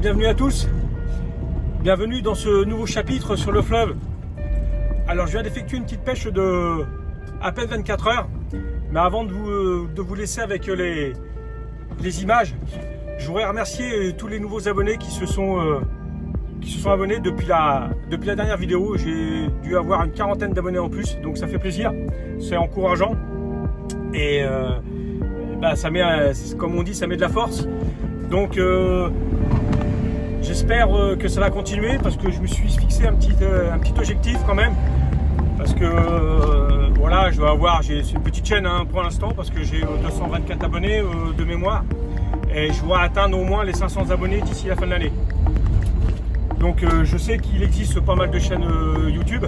bienvenue à tous. Bienvenue dans ce nouveau chapitre sur le fleuve. Alors je viens d'effectuer une petite pêche de à peine 24 heures. Mais avant de vous laisser avec les images, je voudrais remercier tous les nouveaux abonnés qui se sont abonnés depuis la dernière vidéo. J'ai dû avoir une quarantaine d'abonnés en plus, donc ça fait plaisir, c'est encourageant. Et ça met, comme on dit, ça met de la force. Donc j'espère que ça va continuer parce que je me suis fixé un petit objectif quand même. Parce que voilà, c'est une petite chaîne pour l'instant parce que j'ai 224 abonnés de mémoire. Et je dois atteindre au moins les 500 abonnés d'ici la fin de l'année. Donc je sais qu'il existe pas mal de chaînes YouTube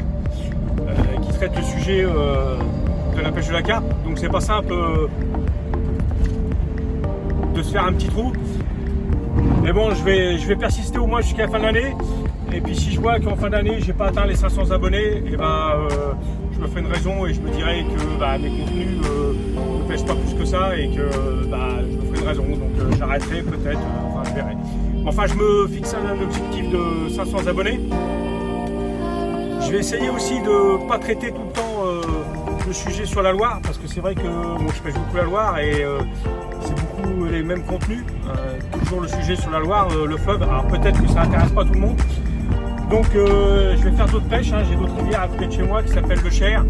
qui traitent le sujet de la pêche de la carpe. Donc c'est pas simple de se faire un petit trou. Mais bon, je vais persister au moins jusqu'à la fin de l'année. Et puis si je vois qu'en fin d'année j'ai pas atteint les 500 abonnés, et je me ferai une raison et je me dirai que mes contenus ne pêchent pas plus que ça et que je me ferai une raison. Donc j'arrêterai peut-être, je verrai. Enfin, je me fixe un objectif de 500 abonnés. Je vais essayer aussi de ne pas traiter tout le temps le sujet sur la Loire, parce que c'est vrai que je pêche beaucoup la Loire et c'est beaucoup les mêmes contenus. Toujours le sujet sur la Loire, le fleuve. Alors peut-être que ça n'intéresse pas tout le monde. Donc je vais faire d'autres pêches. J'ai d'autres rivières à côté de chez moi qui s'appellent le Cher,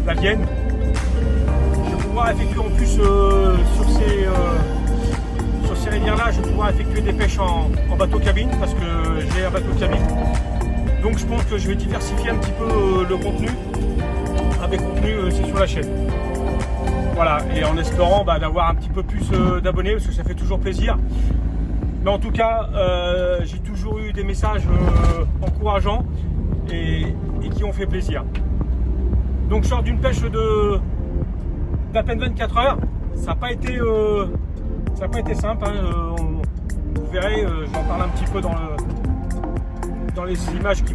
la Vienne. Je vais pouvoir effectuer en plus sur ces rivières-là, je vais pouvoir effectuer des pêches en bateau cabine parce que j'ai un bateau cabine. Donc je pense que je vais diversifier un petit peu le contenu. Avec contenu, c'est sur la chaîne. Voilà, et en espérant d'avoir un petit peu plus d'abonnés parce que ça fait toujours plaisir. Mais en tout cas, j'ai toujours eu des messages encourageants et qui ont fait plaisir. Donc je sors d'une pêche d'à peine 24 heures. Ça n'a pas été simple. Vous verrez, j'en parle un petit peu dans les images qui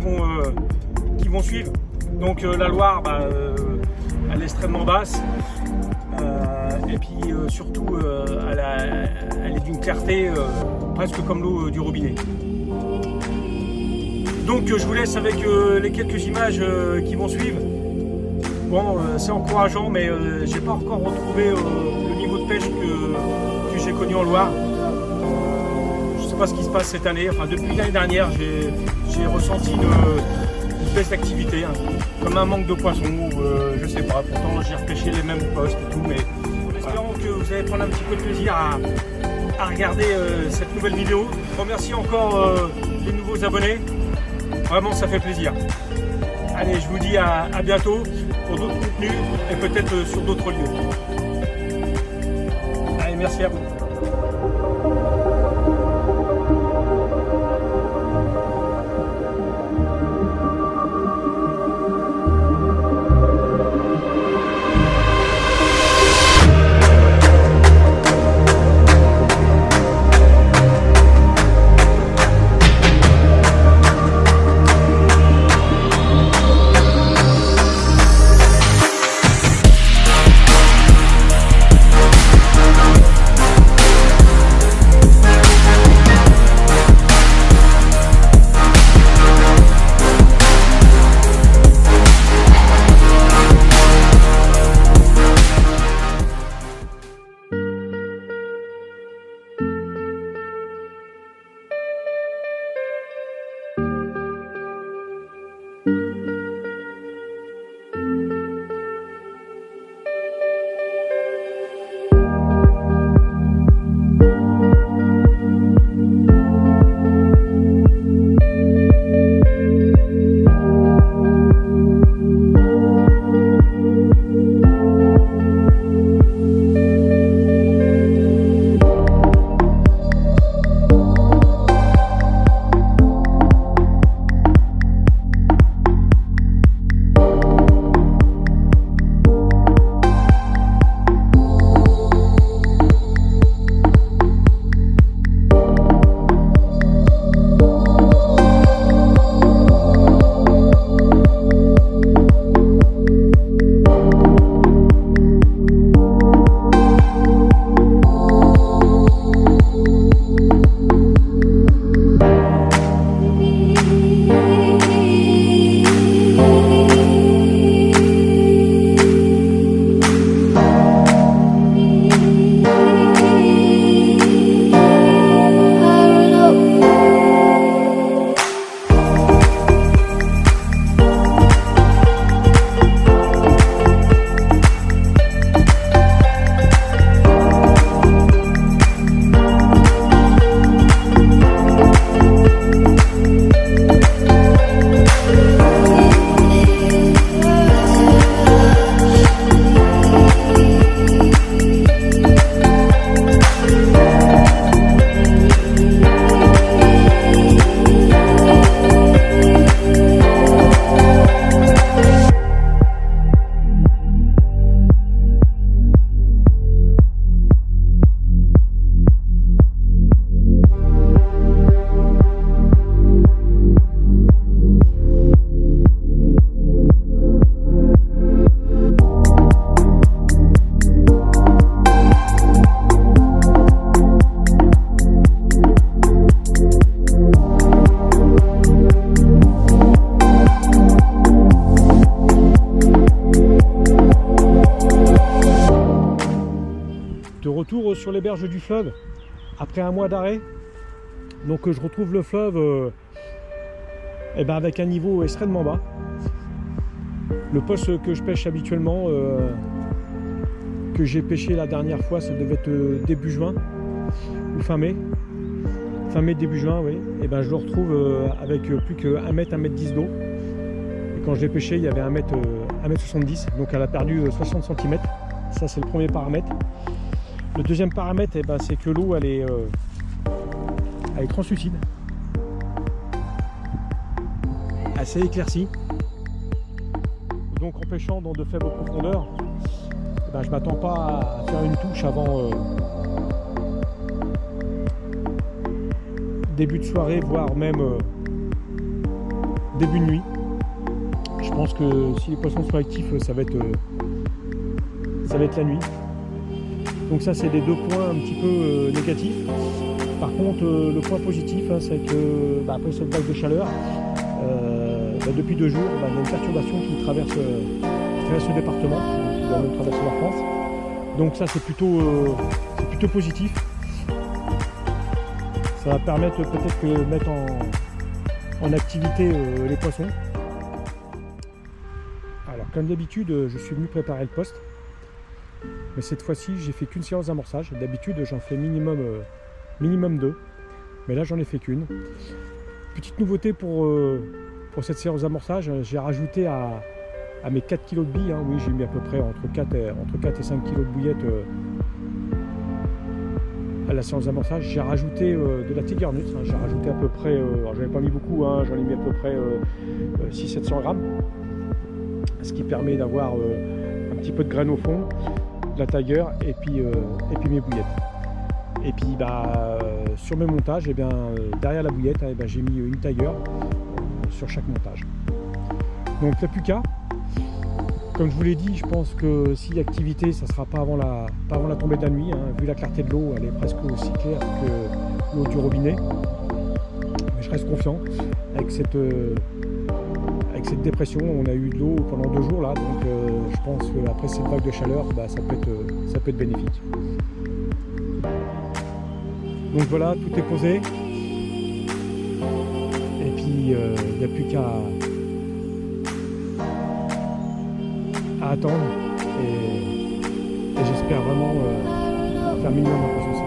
vont suivre. Donc la Loire, elle est extrêmement basse. Et puis surtout, elle est d'une clarté presque comme l'eau du robinet. Donc je vous laisse avec les quelques images qui vont suivre. Bon, c'est encourageant, mais j'ai pas encore retrouvé le niveau de pêche que j'ai connu en Loire. Je sais pas ce qui se passe cette année. Enfin, depuis l'année dernière, j'ai ressenti une baisse d'activité, comme un manque de poissons. Je sais pas. Pourtant, j'ai repêché les mêmes postes et tout, mais en espérant que vous allez prendre un petit peu de plaisir à regarder cette nouvelle vidéo. Je remercie encore les nouveaux abonnés. Vraiment, ça fait plaisir. Allez, je vous dis à bientôt pour d'autres contenus et peut-être sur d'autres lieux. Allez, merci à vous. retour sur les berges du fleuve après un mois d'arrêt. Donc je retrouve le fleuve avec un niveau extrêmement bas. Le poste que je pêche habituellement, que j'ai pêché la dernière fois, ça devait être début juin ou fin mai. Fin mai, début juin, oui. Et je le retrouve avec plus que 1 mètre, 1 mètre 10 d'eau. Et quand je l'ai pêché, il y avait 1 mètre 70. Donc elle a perdu 60 cm. Ça, c'est le premier paramètre. Le deuxième paramètre, c'est que l'eau, elle est translucide. Assez éclaircie. Donc en pêchant dans de faibles profondeurs, je ne m'attends pas à faire une touche avant début de soirée, voire même début de nuit. Je pense que si les poissons sont actifs, ça va être la nuit. Donc ça, c'est les 2 points un petit peu négatifs. Par contre, le point positif, c'est que après cette vague de chaleur, depuis 2 jours, il y a une perturbation qui traverse le département, qui va même traverser la France. Donc ça, c'est plutôt positif. Ça va permettre peut-être de mettre en activité les poissons. Alors comme d'habitude, je suis venu préparer le poste. Mais cette fois-ci, j'ai fait qu'une séance d'amorçage. D'habitude, j'en fais minimum 2. Mais là, j'en ai fait qu'une. Petite nouveauté pour cette séance d'amorçage, j'ai rajouté à mes 4 kg de billes, oui, j'ai mis à peu près entre 4 et 5 kg de bouillettes à la séance d'amorçage. J'ai rajouté de la Tiger Nuts, j'ai rajouté à peu près, alors j'en ai pas mis beaucoup, j'en ai mis à peu près 600-700 grammes, ce qui permet d'avoir un petit peu de graines au fond, de la Tiger et puis mes bouillettes. Et puis sur mes montages, derrière la bouillette, j'ai mis une Tiger sur chaque montage. Donc il n'y a plus qu'à. Comme je vous l'ai dit, je pense que s'il y a activité, ça ne sera pas avant la tombée de la nuit. Vu la clarté de l'eau, elle est presque aussi claire que l'eau du robinet. Mais je reste confiant avec cette dépression. On a eu de l'eau pendant 2 jours là, donc je pense qu'après cette vague de chaleur, ça peut être bénéfique. Donc voilà, tout est posé. Et puis il n'y a plus qu'à attendre et j'espère vraiment faire minimum de poissons.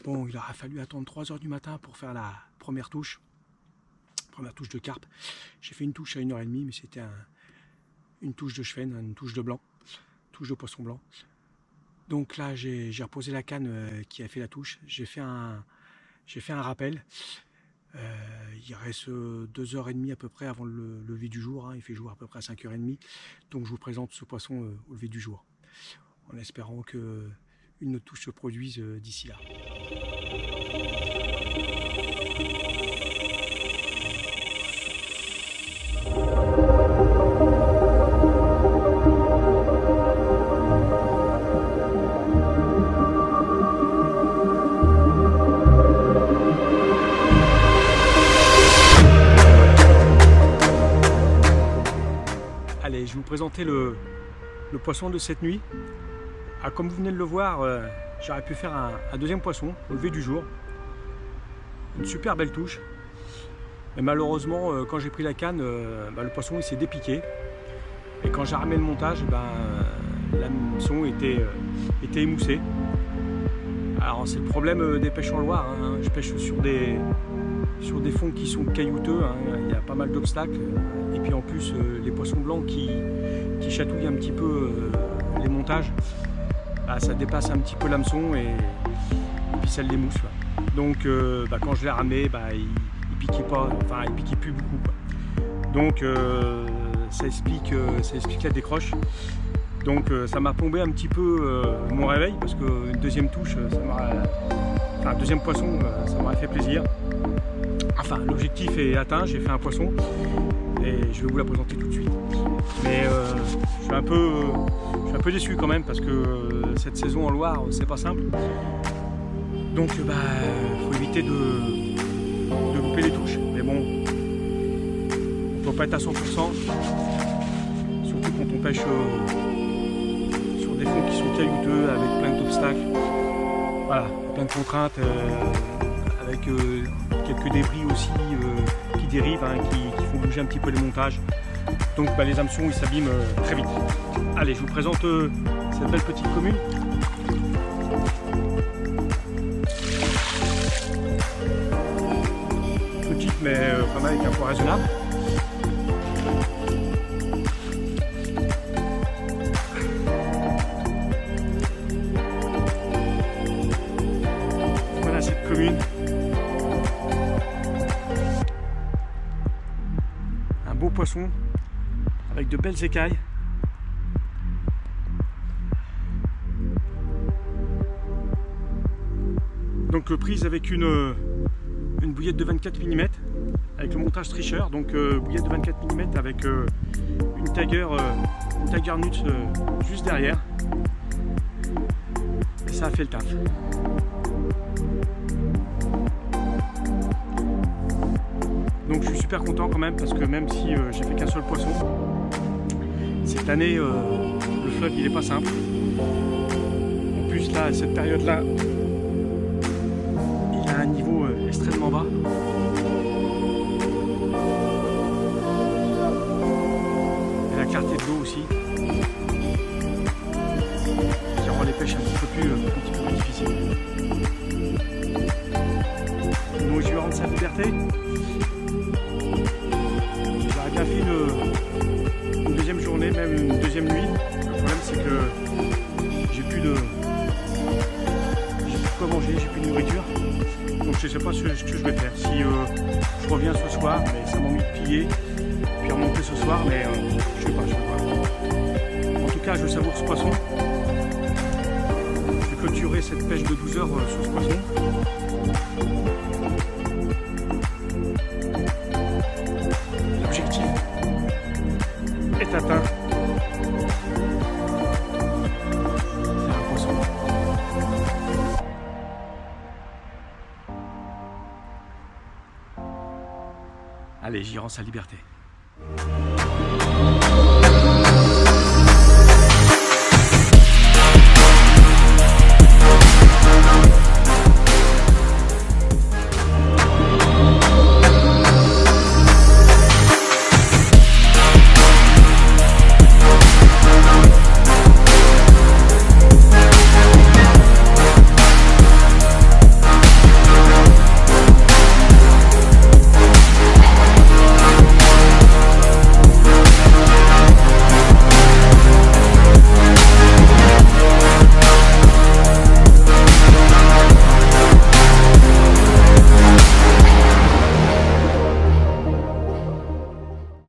Bon, il aura fallu attendre 3 h du matin pour faire la première touche de carpe. J'ai fait une touche à 1 h 30, mais c'était une touche de chevenne, une touche de blanc, touche de poisson blanc. Donc là, j'ai reposé la canne qui a fait la touche. J'ai fait un rappel. Il reste 2 h 30 à peu près avant le lever du jour. Il fait jour à peu près à 5 h 30. Donc je vous présente ce poisson au lever du jour, en espérant qu'une autre touche se produise d'ici là. Allez, je vais vous présenter le poisson de cette nuit. Comme vous venez de le voir, j'aurais pu faire un deuxième poisson au lever du jour. Une super belle touche. Mais malheureusement, quand j'ai pris la canne, le poisson il s'est dépiqué. Et quand j'ai armé le montage, l'hameçon était émoussé. Alors c'est le problème des pêches en Loire. Je pêche sur des fonds qui sont caillouteux. Il y a pas mal d'obstacles. Et puis en plus, les poissons blancs qui chatouillent un petit peu les montages, ça dépasse un petit peu l'hameçon et puis ça l'émousse. Donc quand je l'ai ramé, il piquait pas, il piquait plus beaucoup. Donc ça explique la décroche. Donc ça m'a plombé un petit peu mon réveil, parce qu'une deuxième touche, un deuxième poisson, ça m'aurait fait plaisir. Enfin, l'objectif est atteint, j'ai fait un poisson et je vais vous la présenter tout de suite. Mais je suis un peu déçu quand même, parce que cette saison en Loire, c'est pas simple. Donc faut éviter de louper les touches. Mais bon, on ne doit pas être à 100%, surtout quand on pêche sur des fonds qui sont caillouteux avec plein d'obstacles. Voilà, plein de contraintes, avec quelques débris aussi qui dérivent, hein, qui font bouger un petit peu les montages. Donc les hameçons ils s'abîment très vite. Allez, je vous présente cette belle petite commune. Petite mais quand même avec un poids raisonnable. Voilà cette commune. Un beau poisson avec de belles écailles. Donc prise avec une bouillette de 24 mm avec le montage tricheur, donc bouillette de 24 mm avec une Tiger Nuts juste derrière, et ça a fait le taf. Donc je suis super content quand même, parce que même si j'ai fait qu'un seul poisson, cette année le fleuve il est pas simple. En plus là, à cette période là, il a un niveau extrêmement bas. Et la clarté de l'eau aussi, qui rend les pêches un petit peu plus difficiles. Donc je vais rendre sa liberté. J'aurais bien fait une deuxième journée, même une deuxième nuit. Le problème c'est que j'ai plus de quoi manger, j'ai plus de nourriture. Donc je sais pas ce que je vais faire. Si je reviens ce soir, mais ça m'ennuie de piller, puis remonter ce soir, mais je sais pas. En tout cas, je savoure ce poisson. Je vais clôturer cette pêche de 12 heures sur ce poisson. L'objectif est atteint. C'est un poisson. Allez, j'y rends sa liberté.